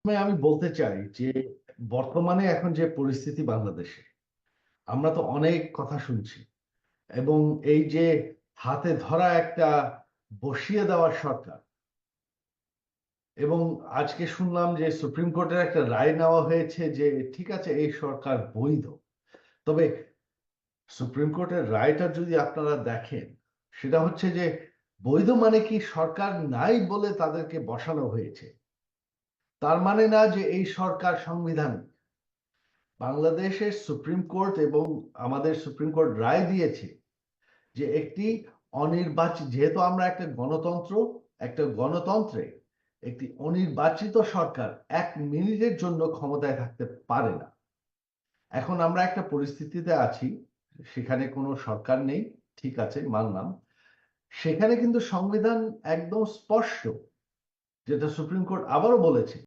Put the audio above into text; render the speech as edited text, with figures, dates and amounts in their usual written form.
আমি বলতে চাই যে বর্তমানে এখন যে পরিস্থিতি বাংলাদেশে, আমরা তো অনেক কথা শুনছি এবং এই যে হাতে ধরা একটা বসিয়ে দেওয়ার সরকার, এবং আজকে শুনলাম যে সুপ্রিম কোর্টের একটা রায় নেওয়া হয়েছে যে ঠিক আছে এই সরকার বৈধ। তবে সুপ্রিম কোর্টের রায়টা যদি আপনারা দেখেন, সেটা হচ্ছে যে বৈধ মানে কি সরকার নাই বলে তাদেরকে বসানো হয়েছে, তার মানে না যে এই সরকার সংবিধান। বাংলাদেশের সুপ্রিম কোর্ট এবং আমাদের সুপ্রিম কোর্ট রায় দিয়েছে যে একটি অনির্বাচিত, যেহেতু আমরা একটা গণতন্ত্রে একটি অনির্বাচিত সরকার 1 মিনিটের জন্য ক্ষমতায় থাকতে পারে না। এখন আমরা একটা পরিস্থিতিতে আছি, সেখানে কোনো সরকার নেই, ঠিক আছে মানলাম। সেখানে কিন্তু সংবিধান একদম স্পষ্ট, যেটা সুপ্রিম কোর্ট আবারও বলেছে